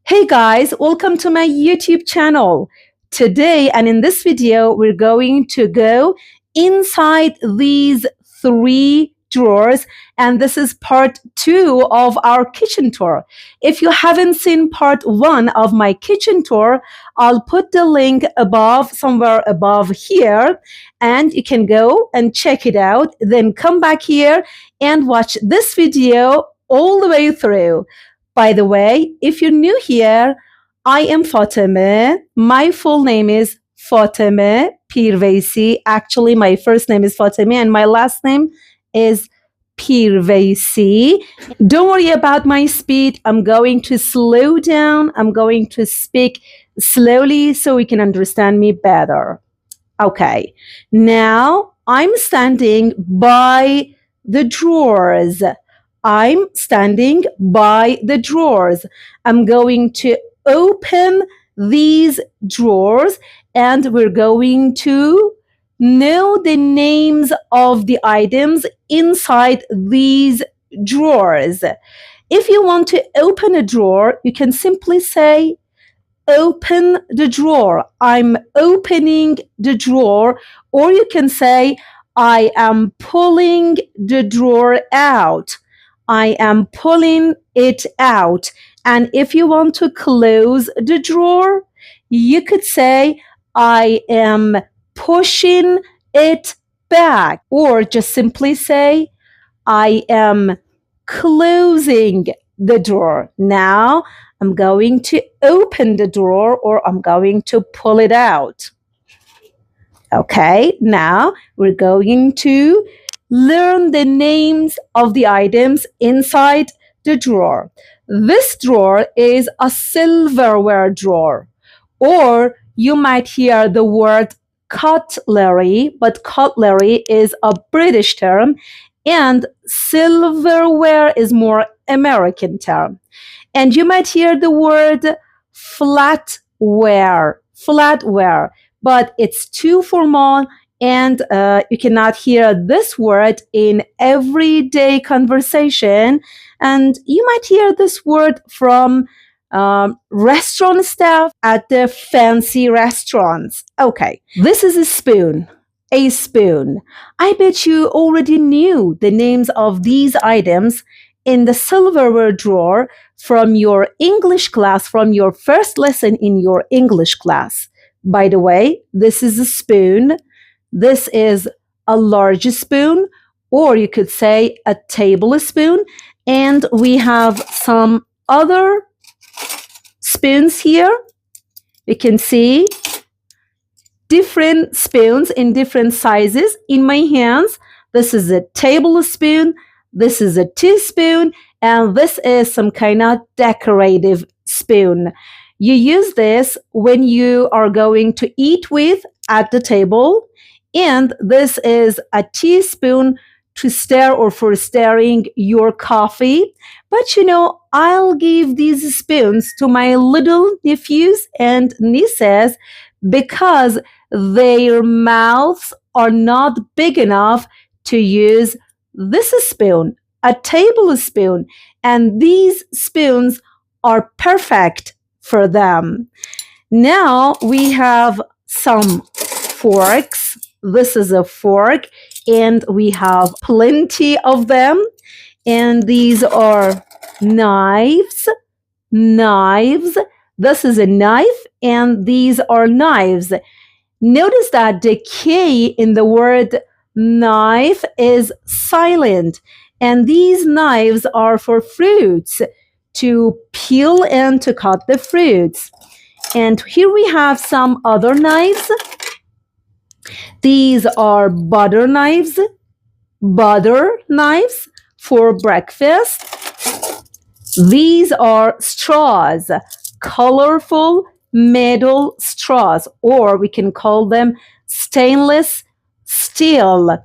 Hey guys, welcome to my YouTube channel. Today and in this video, we're going to go inside these 3 drawers, and this is part 2 of our kitchen tour. If you haven't seen part 1 of my kitchen tour, I'll put the link somewhere above here, and you can go and check it out. Then come back here and watch this video all the way through. By the way, if you're new here, I am Fatemeh. My full name is Fatemeh Pirveisi. Actually, my first name is Fatemeh and my last name is Pirveisi. Don't worry about my speed. I'm going to slow down. I'm going to speak slowly so you can understand me better. Okay, now I'm standing by the drawers. I'm standing by the drawers. I'm going to open these drawers and we're going to know the names of the items inside these drawers. If you want to open a drawer, you can simply say, open the drawer. I'm opening the drawer. Or you can say, I am pulling the drawer out. I am pulling it out. And if you want to close the drawer, you could say, I am pushing it back. Or just simply say, I am closing the drawer. Now, I'm going to open the drawer or I'm going to pull it out. Okay, now we're going to learn the names of the items inside the drawer. This drawer is a silverware drawer, or you might hear the word cutlery, but cutlery is a British term and silverware is more American term. And you might hear the word flatware, but it's too formal and you cannot hear this word in everyday conversation. And you might hear this word from restaurant staff at the fancy restaurants. Okay, this is a spoon. A spoon. I bet you already knew the names of these items in the silverware drawer from your English class, from your first lesson in your English class. By the way, this is a spoon. This is a large spoon, or you could say a tablespoon. And we have some other spoons here. You can see different spoons in different sizes in my hands. This is a tablespoon. This is a teaspoon. And this is some kind of decorative spoon. You use this when you are going to eat with at the table. And this is a teaspoon to stir or for stirring your coffee. But you know, I'll give these spoons to my little nephews and nieces because their mouths are not big enough to use this spoon, a tablespoon. And these spoons are perfect for them. Now we have some forks. This is a fork, and we have plenty of them. And these are knives. This is a knife, and these are knives. Notice that the K in the word knife is silent. And these knives are for fruits, to peel and to cut the fruits. And here we have some other knives. These are butter knives for breakfast. These are straws, colorful metal straws, or we can call them stainless steel.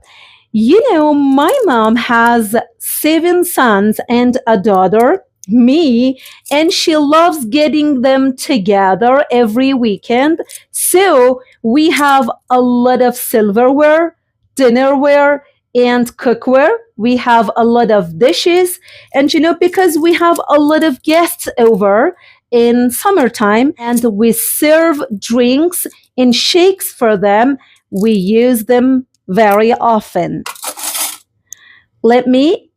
You know, my mom has 7 sons and a daughter, me, and she loves getting them together every weekend. So we have a lot of silverware, dinnerware, and cookware. We have a lot of dishes. And you know, because we have a lot of guests over, in summertime, and we serve drinks in shakes for them. We use them very often. Let me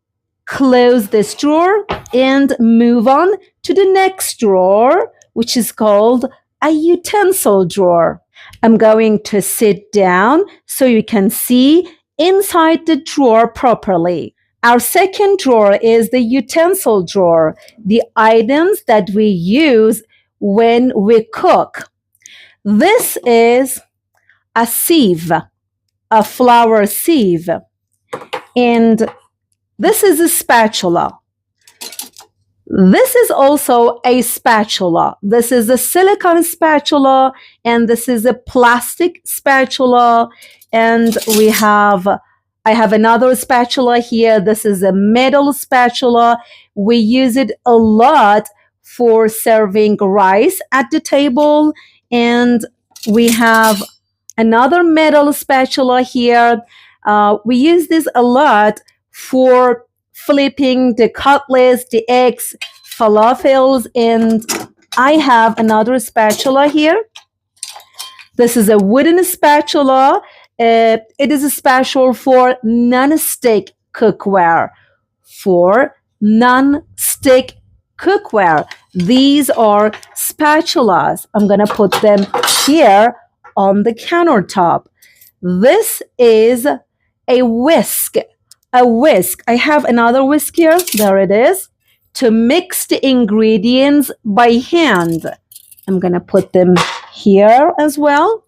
close this drawer and move on to the next drawer, which is called a utensil drawer. I'm going to sit down so you can see inside the drawer properly. Our second drawer is the utensil drawer, the items that we use when we cook. This is a sieve, a flour sieve, and this is a spatula. This is also a spatula. This is a silicone spatula, and this is a plastic spatula. And I have another spatula here. This is a metal spatula. We use it a lot for serving rice at the table. And we have another metal spatula here. We use this a lot for flipping the cutlets, the eggs, falafels, and I have another spatula here. This is a wooden spatula. It is a spatula for non-stick cookware. For non-stick cookware. These are spatulas. I'm going to put them here on the countertop. This is a whisk. A whisk. I have another whisk here. There it is. To mix the ingredients by hand. I'm going to put them here as well.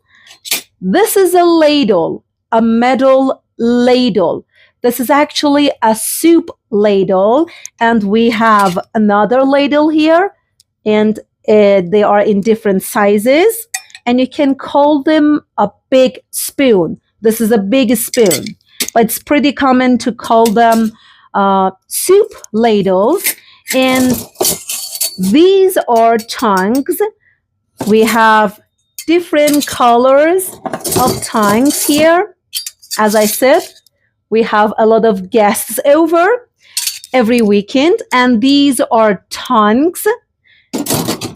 This is a ladle, a metal ladle. This is actually a soup ladle, and we have another ladle here, and they are in different sizes, and you can call them a big spoon. This is a big spoon, but it's pretty common to call them soup ladles, and these are tongs. We have different colors of tongs here. As I said, we have a lot of guests over every weekend, and these are tongs.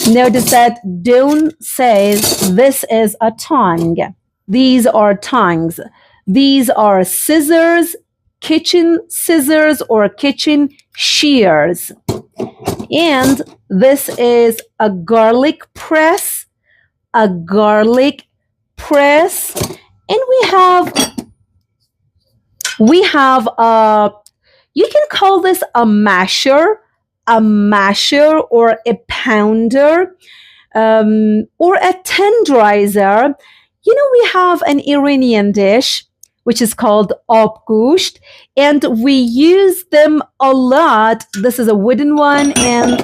Notice that don't say this is a tongue. These are tongs. These are scissors, kitchen scissors or kitchen shears. And this is a garlic press, and we have you can call this a masher or a pounder, or a tenderizer. You know, we have an Iranian dish which is called abgusht, and we use them a lot. This is a wooden one, and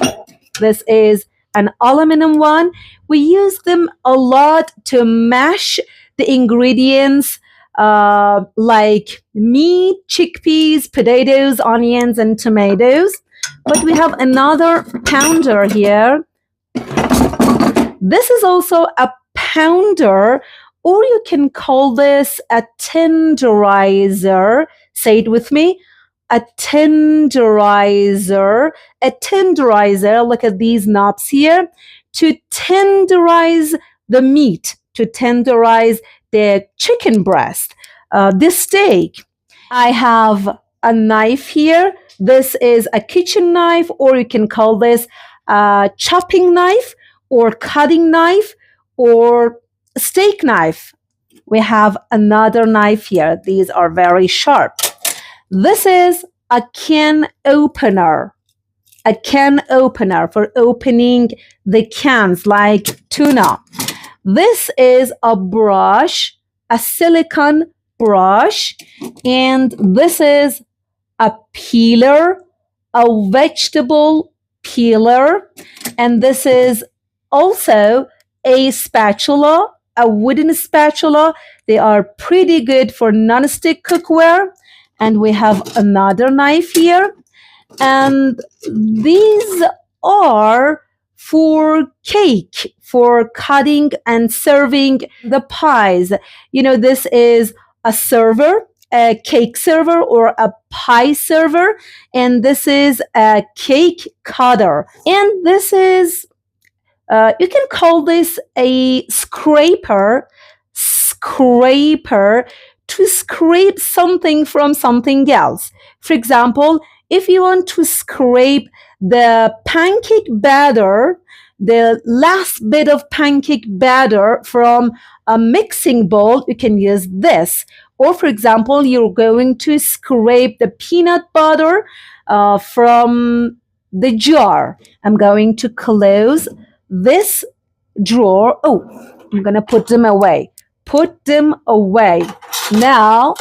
this is an aluminum one. We use them a lot to mash the ingredients like meat, chickpeas, potatoes, onions, and tomatoes. But we have another pounder here. This is also a pounder, or you can call this a tenderizer. Say it with me. A tenderizer. A tenderizer, look at these knobs here. To tenderize the meat, to tenderize the chicken breast, the steak. I have a knife here. This is a kitchen knife, or you can call this a chopping knife or cutting knife or steak knife. We have another knife here. These are very sharp. This is a can opener. A can opener for opening the cans like tuna. This is a brush, a silicone brush, and this is a peeler, a vegetable peeler, and this is also a spatula, a wooden spatula. They are pretty good for non-stick cookware. And we have another knife here. And these are for cake, for cutting and serving the pies. You know, this is a server, a cake server or a pie server. And this is a cake cutter. And this is You can call this a scraper to scrape something from something else. For example, if you want to scrape the pancake batter, the last bit of pancake batter from a mixing bowl, you can use this. Or for example, you're going to scrape the peanut butter from the jar. I'm going to close this drawer. Oh, I'm going to put them away. Put them away. Now,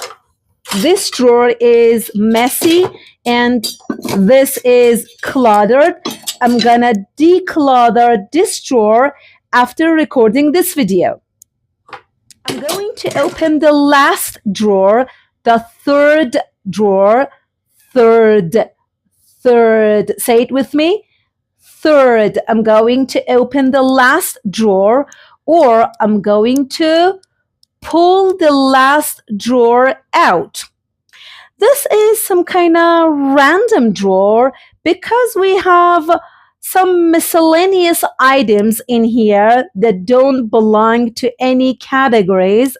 this drawer is messy and this is cluttered. I'm gonna declutter this drawer after recording this video. I'm going to open the last drawer, the third drawer. Third. Say it with me. Third. I'm going to open the last drawer, or I'm going to pull the last drawer out. This is some kind of random drawer because we have some miscellaneous items in here that don't belong to any categories.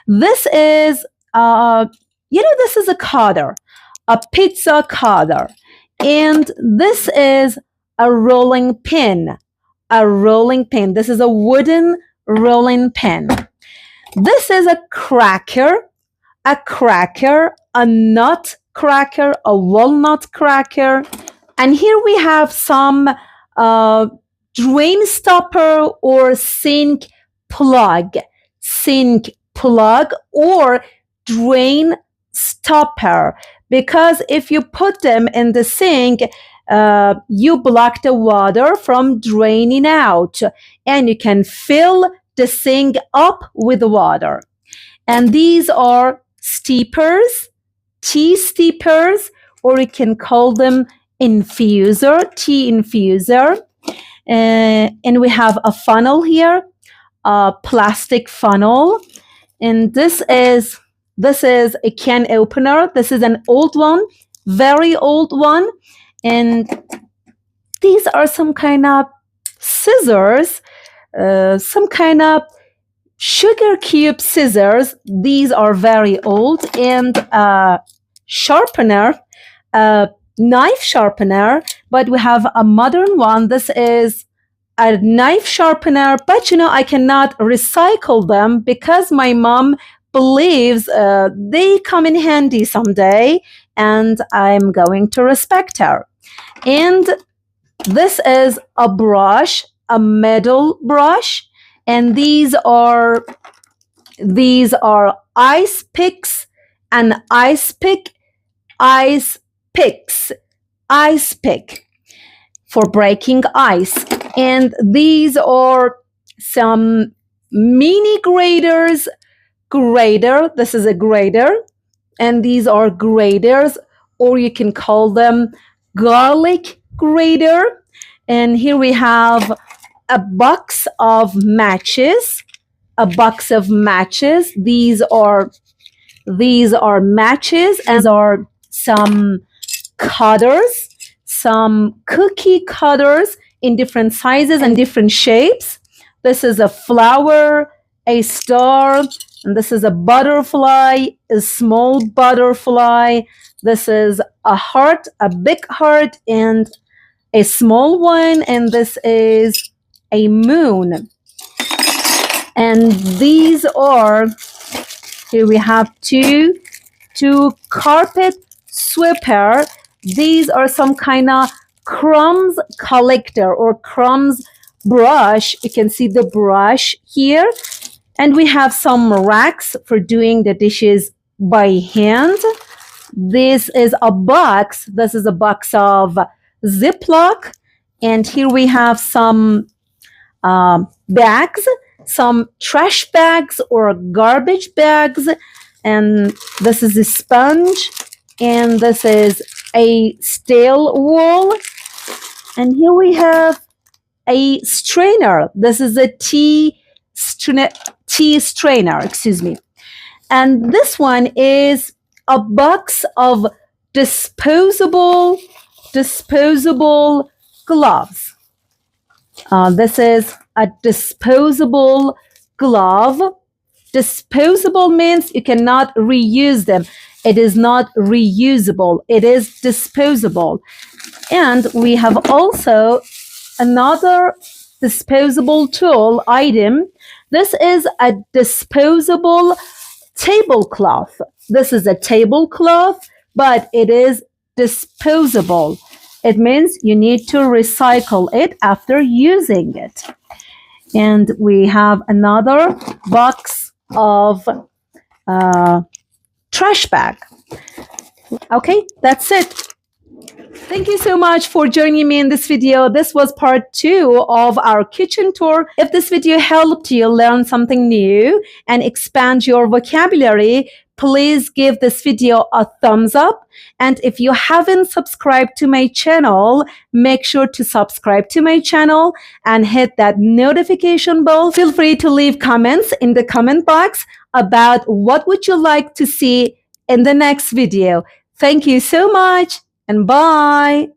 This is, this is a cutter, a pizza cutter. And this is a rolling pin, This is a wooden rolling pin. This is a cracker, a nut cracker, a walnut cracker. And here we have some drain stopper or sink plug or drain stopper. Because if you put them in the sink, you block the water from draining out, and you can fill the sink up with water. And these are steepers, tea steepers, or you can call them infuser, tea infuser. And we have a funnel here, a plastic funnel. And this is a can opener. This is an old one, very old one. And these are some kind of scissors, some kind of sugar cube scissors. These are very old. And sharpener, knife sharpener, but we have a modern one. This is a knife sharpener, but I cannot recycle them because my mom believes they come in handy someday, and I'm going to respect her. And this is a brush, a metal brush, and these are ice picks and ice pick for breaking ice. And these are some mini graters. This is a grater, and these are graters, or you can call them garlic grater. And here we have a box of matches. These are matches, and these are some cutters, some cookie cutters in different sizes and different shapes. This is a flower, a star, and this is a butterfly, a small butterfly. This is a heart, a big heart, and a small one, and this is a moon. And these are, here we have two carpet sweeper. These are some kind of crumbs collector or crumbs brush. You can see the brush here. And we have some racks for doing the dishes by hand. This is a box. This is a box of Ziploc. And here we have some bags, some trash bags or garbage bags. And this is a sponge. And this is a stale wool. And here we have a strainer. This is a tea strainer, excuse me. And this one is a box of disposable gloves. This is a disposable glove. Disposable means you cannot reuse them. It is not reusable. It is disposable. And we have also another disposable tool item. This is a disposable tablecloth. This is a tablecloth, but it is disposable. It means you need to recycle it after using it. And we have another box of trash bag. Okay, that's it. Thank you so much for joining me in this video. This was part 2 of our kitchen tour. If this video helped you learn something new and expand your vocabulary, please give this video a thumbs up. And if you haven't subscribed to my channel, make sure to subscribe to my channel and hit that notification bell. Feel free to leave comments in the comment box about what would you like to see in the next video. Thank you so much and bye.